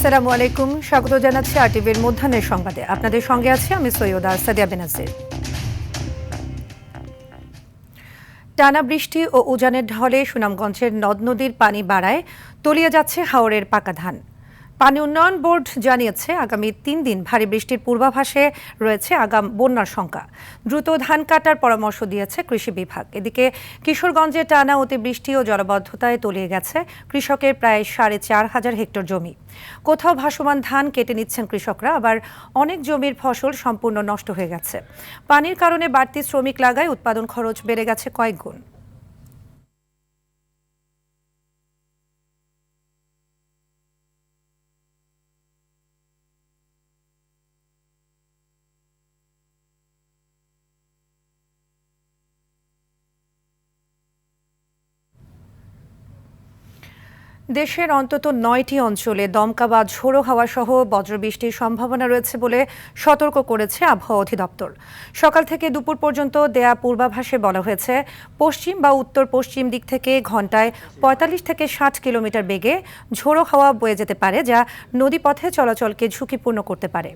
আসসালামু আলাইকুম, স্বাগত জানাচ্ছি আরটিভির মধ্যাহ্নের সংবাদে। আপনাদের সঙ্গে আছি আমি সৈয়দা সাদিয়া বেনাজির। টানা বৃষ্টি ও উজানের ঢলে সুনামগঞ্জের নদ নদীর পানি বাড়ায় তলিয়ে যাচ্ছে হাওরের পাকা ধান। পানি উন্নয়ন বোর্ড জানিয়েছে আগামী ৩ দিন ভারী বৃষ্টির পূর্বাভাসে রয়েছে আগাম বন্যার শঙ্কা। দ্রুত ধান কাটার পরামর্শ দিয়েছে কৃষি বিভাগ। এদিকে কিশোরগঞ্জে টানা অতিবৃষ্টি ও জলাবদ্ধতায় তলিয়ে গেছে কৃষকের প্রায় ৪,৫০০ হেক্টর জমি। কোথাও ভাসমান ধান কেটে নিচ্ছেন কৃষকরা, আবার অনেক জমির ফসল সম্পূর্ণ নষ্ট হয়ে গেছে। পানির কারণে বাড়তি শ্রমিক লাগায় উৎপাদন খরচ বেড়ে গেছে কয়েক গুণ। দেশের অন্তত ৯টি অঞ্চলে দমকা বা ঝোড়ো হাওয়া সহ বজ্রবৃষ্টির সম্ভাবনা রয়েছে বলে সতর্ক করেছে আবহাওয়া অধিদপ্তর। সকাল থেকে দুপুর পর্যন্ত দেয়া পূর্বাভাসে বলা হয়েছে, পশ্চিম বা উত্তর পশ্চিম দিক থেকে ঘন্টায় ৪৫ থেকে ৬০ কিলোমিটার বেগে ঝোড়ো হাওয়া বয়ে যেতে পারে, যা নদীপথে চলাচলকে ঝুঁকিপূর্ণ করতে পারে।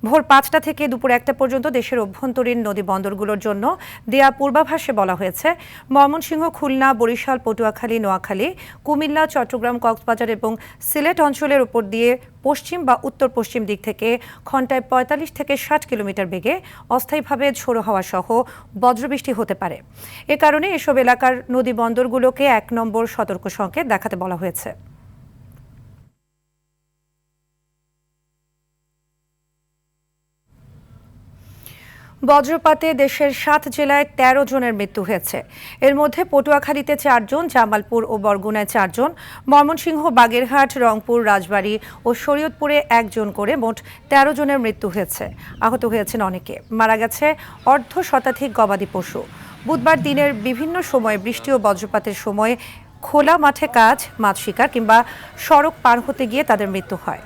ভোর ৫টা থেকে দুপুর ১টা পর্যন্ত দেশের অভ্যন্তরীণ নদী বন্দরগুলোর জন্য দেয়া পূর্বাভাসে বলা হয়েছে, ময়মনসিংহ, খুলনা, বরিশাল, পটুয়াখালী, নোয়াখালী, কুমিল্লা, চট্টগ্রাম, কক্সবাজার এবং সিলেট অঞ্চলের উপর দিয়ে পশ্চিম বা উত্তর পশ্চিম দিক থেকে ঘন্টায় ৪৫ থেকে ৬০ কিলোমিটার বেগে অস্থায়ীভাবে ঝোড়ো হাওয়া সহ বজ্রবৃষ্টি হতে পারে। এ কারণে এসব এলাকার নদী বন্দরগুলোকে ১ নম্বর সতর্ক সংকেত দেখাতে বলা হয়েছে। বজ্রপাতে দেশের ৭ জেলায় ১৩ জনের মৃত্যু হয়েছে। এর মধ্যে পটুয়াখালীতে ৪ জন, জামালপুর ও বরগুনায় ৪ জন, ময়মনসিংহ, বাগেরহাট, রংপুর, রাজবাড়ী ও শরীয়তপুরে ১ জন করে মোট ১৩ জনের মৃত্যু হয়েছে। আহত হয়েছেন অনেকে। মারা গেছে অর্ধ শতাধিক গবাদি পশু। বুধবার দিনের বিভিন্ন সময়ে বৃষ্টি ও বজ্রপাতের সময় খোলা মাঠে কাজ, মাছ শিকার কিংবা সড়ক পার হতে গিয়ে তাদের মৃত্যু হয়।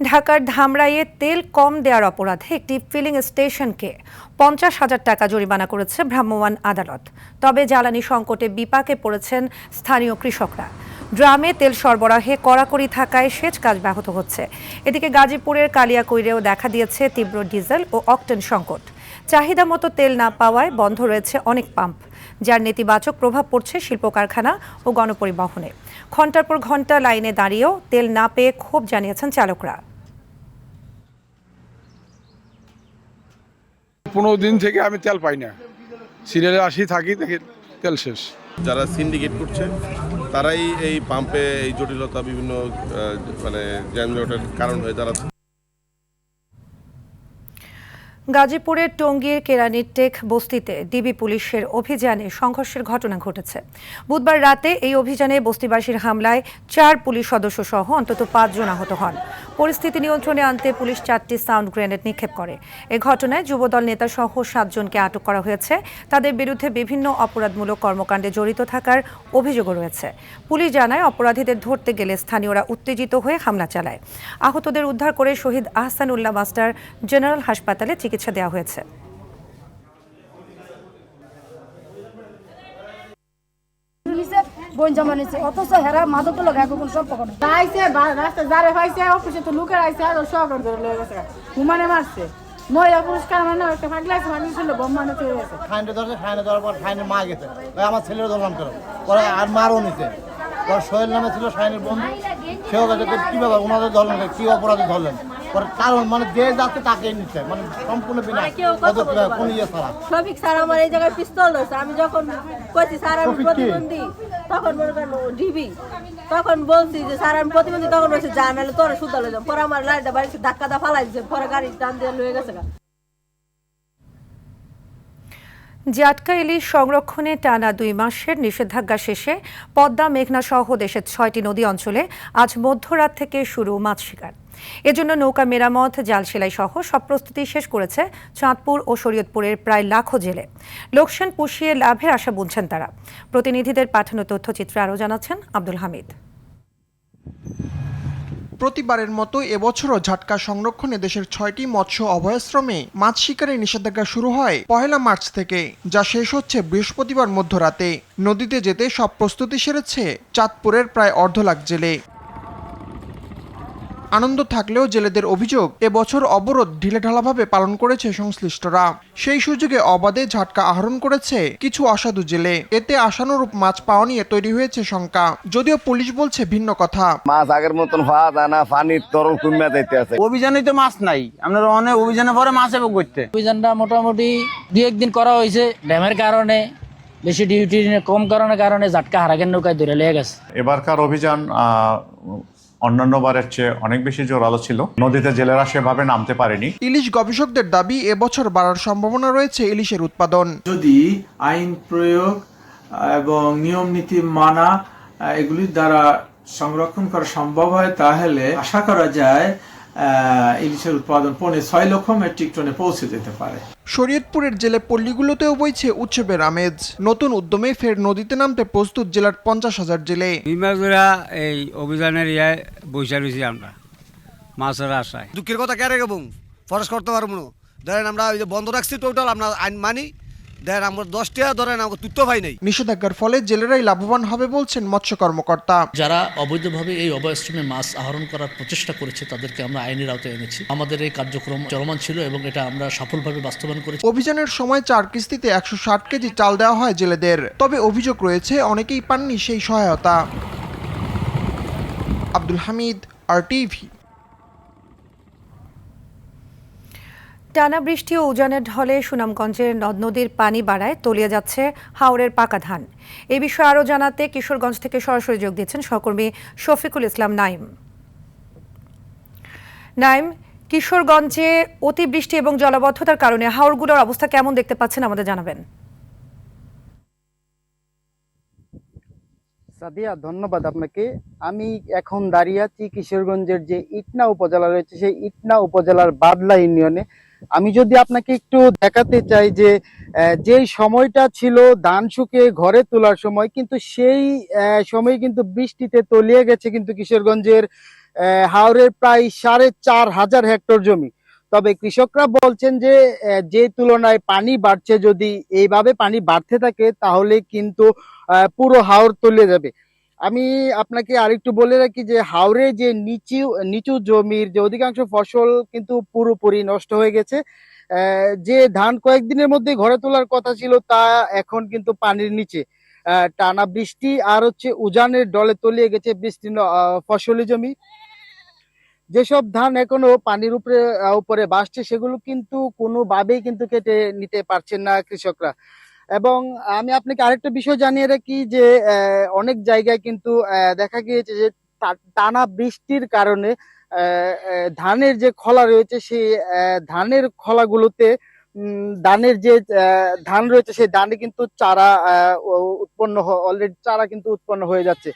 ঢাকার ধামরাইয়ে তেল কম দেওয়ার অপরাধে একটি ফিলিং স্টেশনকে ৫০,০০০ টাকা জরিমানা করেছে ভ্রাম্যমাণ আদালত। তবে জ্বালানি সংকটে বিপাকে পড়েছেন স্থানীয় কৃষকরা। ড্রামে তেল সরবরাহে কড়াকড়ি থাকায় সেচ কাজ ব্যাহত হচ্ছে। এদিকে গাজীপুরের কালিয়াকৈরেও দেখা দিয়েছে তীব্র ডিজেল ও অকটেন সংকট। চাহিদা মতো তেল না পাওয়ায় বন্ধ রয়েছে অনেক পাম্প, যার নেতিবাচক প্রভাব পড়ছে শিল্প কারখানা ও গণপরিবহনে। ঘণ্টার পর ঘণ্টা লাইনে দাঁড়িয়েও তেল না পেয়ে ক্ষোভ জানিয়েছেন চালকরা। ১৫ দিন থেকে আমি তেল পাই না, সিরিয়ালে আসি থাকি, দেখি তেল শেষ। যারা সিন্ডিকেট করছে তারাই এই পাম্পে এই জটিলতা বিভিন্ন যানজটের কারণ হয়ে দাঁড়াচ্ছে। গাজীপুরের টঙ্গীর কেরানীর টেক বস্তিতে ডিবি পুলিশের অভিযানে সংঘর্ষের ঘটনা ঘটেছে। বুধবার রাতে এই অভিযানে বস্তিবাসীর হামলায় ৪ পুলিশ সদস্য সহ অন্তত ৫ জন আহত হন। পরিস্থিতি নিয়ন্ত্রণে আনতে পুলিশ ৪টি সাউন্ড গ্রেনেড নিক্ষেপ করে। এ ঘটনায় যুবদল নেতা সহ ৭ জনকে আটক করা হয়েছে। তাদের বিরুদ্ধে বিভিন্ন অপরাধমূলক কর্মকাণ্ডে জড়িত থাকার অভিযোগও রয়েছে। পুলিশ জানায়, অপরাধীদের ধরতে গেলে স্থানীয়রা উত্তেজিত হয়ে হামলা চালায়। আহতদের উদ্ধার করে শহীদ আহসানুল্লাহ মাস্টার জেনারেল হাসপাতালে চিকিৎসা দেওয়া হয়েছে। অথচ হেরা মাদক লাগায় কোনো সম্পর্ক নেই। রাস্তা যারে পাইছে অফিসে তো লোকের আইছে আর সব ধরে লয়ে গেছে, হুমানে মারছে। মহিলা পুরস্কার মানে একটা ফাগলা আছে, ফাগলি ছিল বোম মানে চলে গেছে। ফাইনে ধরছে, ফাইনে ধরার পর ফাইনে মা গেছে, ওই আমার ছেলের ধরলাম করে পরে আর মারও নিছে। পরে সোহেল নামে ছিল শাইনের বন্ধু, সেও কাছে কী ব্যাপার ওনাদের ধরলেন, কী অপরাধে ধরলেন? পরে কারণ মানে যে যাচ্ছে তাকে নিচ্ছে, মানে সম্পূর্ণ বিনা কোন ইয়ে ছাড়া। শফিক স্যার আমার এই জায়গায় পিস্তল ধরছে, আমি যখন কইছি স্যার আমি প্রতিবন্ধী, তখন মনে করেন ডিবি, তখন বলছি যে স্যার আমি প্রতিবন্ধী, তখন বলছে যা নাহলে তোর সুদা লয়ে যাম। পরে আমার লাইটটা বাড়িতে ধাক্কা দা ফালাই দিচ্ছে, পরে গাড়ি টান দিয়ে লয়ে গেছে। জাটকা ইলিশ সংরক্ষণে টানা 2 মাসের নিষেধাজ্ঞা শেষে পদ্মা, মেঘনা সহ দেশের 6টি নদী অঞ্চলে আজ মধ্যরাত থেকে শুরু মাছ শিকার। এজন্য নৌকা মেরামত, জাল সেলাই সহ সব প্রস্তুতি শেষ করেছে চাঁদপুর ও শরীয়তপুরের প্রায় লাখো জেলে। লোকসান পুষিয়ে লাভের আশা বুনছেন তারা। প্রতিনিধিদের পাঠানো তথ্যচিত্রে আরও জানাচ্ছেন আব্দুল হামিদ। প্রতিবারের মতো এবছরও ঝাটকা সংরক্ষণে দেশের 6টি মৎস্য অভয়াশ্রমে মাছ শিকারের নিষেধাজ্ঞা শুরু হয় 1 মার্চ থেকে, যা শেষ হচ্ছে বৃহস্পতিবার মধ্যরাতে। নদীতে যেতে সব প্রস্তুতি সেরেছে চাঁদপুরের প্রায় 1.5 লাখ জেলে। আনন্দ থাকলেও জেলেদের অভিযোগ, এবছর অবরোধ ঢিলেঢালাভাবে পালন করেছে সংশ্লিষ্টরা। সেই সুযোগে অবাধে ঝাটকা আহরণ করেছে কিছু অসাধু জেলে। এতে আশানুরূপ মাছ পাওয়া নিয়ে তৈরি হয়েছে শঙ্কা, যদিও পুলিশ বলছে ভিন্ন কথা। মাছ আগের মতন হওয়া যায় না, পানির তরল কমে যাইতে আছে। অভিযানে তো মাছ নাই, আপনার অনেক অভিযানে পরে মাছ এবং করতে। অভিযানটা মোটামুটি 2-1 দিন করা হয়েছে, ড্যামের কারণে বেশি ডিউটি কম কারণে ঝাটকা হারাকের নৌকায় ধরে লেগে গেছে। এবারকার অভিযান অন্যান্য বারের চেয়ে অনেক বেশি জোরালো ছিল। নদীতে জেলেরা সেভাবে নামতে পারেনি। ইলিশ গবেষকদের দাবি, এবছর বাড়ার সম্ভাবনা রয়েছে ইলিশের উৎপাদন। যদি আইন প্রয়োগ এবং নিয়ম নীতি মানা এগুলির দ্বারা সংরক্ষণ করা সম্ভব হয়, তাহলে আশা করা যায় ইলিশের উৎপাদন 6.5 লক্ষ মেট্রিক টনে পৌঁছে যেতে পারে। শরীয়তপুরের জেলে পল্লীগুলোতেও বইছে উৎসবের আমেজ। নতুন উদ্যমে ফের নদীতে নামতে প্রস্তুত জেলার 50,000 জেলে। এই অভিযানের বৈশা রয়েছি আমরা মাছের আশায়। দুঃখের কথা কে রেখে ফরেস্ট করতে পারবো না। ধরেন আমরা ওই যে বন্ধ রাখছি টোটাল, আমরা আইন মানি। আমরা 10টা ধরেন আমাকে তুত্ত পাই নাই। নিষেধাজ্ঞার ফলে জেলেরাই লাভবান হবে বলছেন মৎস্য কর্মকর্তা। যারা অবৈধভাবে এই অভয়াশ্রমে মাছ আহরণ করার প্রচেষ্টা করেছে তাদেরকে আমরা আইনের আওতায় এনেছি। আমাদের এই কার্যক্রম চলমান ছিল এবং এটা আমরা সফলভাবে বাস্তবায়ন করেছি। অভিযানের সময় 4 কিস্তিতে 160 কেজি চাল দেওয়া হয় জেলেদের। তবে অভিযোগ রয়েছে অনেকেই পাননি সেই সহায়তা। আব্দুল হামিদ, RTV। টানা বৃষ্টি ও উজানের ঢলে সুনামগঞ্জের নদ নদীর পানি বাড়ায় তলিয়ে যাচ্ছে হাওরের পাকা ধান। এই বিষয়ে আরও জানাতে কিশোরগঞ্জ থেকে সরাসরি যোগ দিচ্ছেন সহকর্মী শফিকুল ইসলাম নাইম। নাইম, কিশোরগঞ্জে অতিবৃষ্টি এবং জলাবদ্ধতার কারণে হাওরগুলোর অবস্থা কেমন দেখতে পাচ্ছেন আমাদের জানাবেন। সাদিয়া, ধন্যবাদ আপনাকে। আমি এখন দাঁড়িয়ে আছি কিশোরগঞ্জের যে ইটনা উপজেলা রয়েছে সেই ইটনা উপজেলার বাদলা ইউনিয়নে। আমি যদি আপনাকে একটু দেখাতে চাই যে যেই সময়টা ছিল ধান শুকিয়ে ঘরে তোলার সময়, কিন্তু সেই সময় কিন্তু বৃষ্টিতে তলিয়ে গেছে কিন্তু কিশোরগঞ্জের হাওরের প্রায় 4,500 হেক্টর জমি। তবে কৃষকরা বলছেন যে যে তুলনায় পানি বাড়ছে, যদি এইভাবে পানি বাড়তে থাকে তাহলে কিন্তু পুরো হাওর তলিয়ে যাবে। আমি আপনাকে আরেকটু বলে রাখি যে হাওরে যে নিচু জমির যে অধিকাংশ ফসল কিন্তু পুরোপুরি নষ্ট হয়ে গেছে। যে ধান কয়েকদিনের মধ্যে ঘরে তোলার কথা ছিল তা এখন কিন্তু পানির নিচে। টানা বৃষ্টি আর উজানের ডলে তলিয়ে গেছে বিস্তীর্ণ ফসলি জমি। যেসব ধান এখনো পানির উপরে ভাসছে সেগুলো কিন্তু কোনোভাবেই কিন্তু কেটে নিতে পারছেন না কৃষকরা। এবং আমি আপনাকে আরেকটা বিষয় জানিয়ে রাখি যে অনেক জায়গায় কিন্তু দেখা গিয়েছে যে টানা বৃষ্টির কারণে ধানের যে খলা রয়েছে সেই ধানের খলাগুলোতে ধানের যে ধান রয়েছে সেই ধানে কিন্তু চারা উৎপন্ন অলরেডি চারা কিন্তু উৎপন্ন হয়ে যাচ্ছে।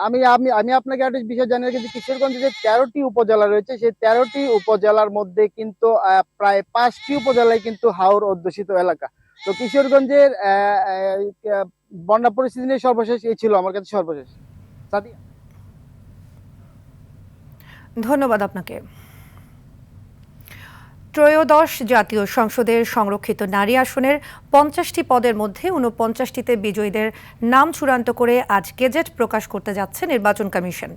আমি আমি আমি আপনাকে একটা বিষয় জানিয়ে রাখি যে কিশোরগঞ্জে যে 13টি উপজেলা রয়েছে সেই 13টি উপজেলার মধ্যে কিন্তু প্রায় 5টি উপজেলায় কিন্তু হাওর অধ্যুষিত এলাকা। তো কিশোরগঞ্জের বন্যা পরিস্থিতি নিয়ে সর্বশেষ এই ছিল আমার কাছে সর্বশেষ। ধন্যবাদ আপনাকে। ত্রয়োদশ জাতীয় সংসদের সংরক্ষিত নারী আসনের 50টি পদের মধ্যে 49টিতে বিজয়ীদের নাম চূড়ান্ত করে আজ গেজেট প্রকাশ করতে যাচ্ছে নির্বাচন কমিশন।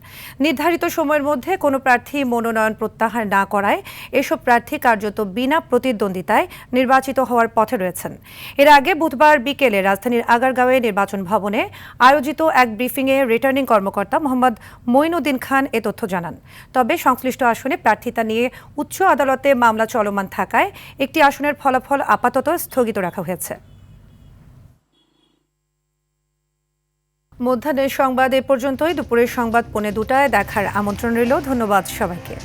নির্ধারিত সময়ের মধ্যে কোনো প্রার্থী মনোনয়ন প্রত্যাহার না করায় এসব প্রার্থী কার্যত বিনা প্রতিদ্বন্দ্বিতায় নির্বাচিত হওয়ার পথে রয়েছেন। এর আগে বুধবার বিকেলে রাজধানীর আগারগাঁওয়ে নির্বাচন ভবনে আয়োজিত এক ব্রিফিংয়ে রিটার্নিং কর্মকর্তা মোহাম্মদ মঈনুদ্দিন খান এ তথ্য জানান। তবে সংশ্লিষ্ট আসনে প্রার্থিতা নিয়ে উচ্চ আদালতে মামলা চলমান থাকায় একটি আসনের ফলাফল আপাতত স্থগিত রাখা হয়েছে। মধ্যাহ্নের সংবাদ এ পর্যন্তই। দুপুরের সংবাদ 2:45 দেখার আমন্ত্রণ রইল। ধন্যবাদ সবাইকে।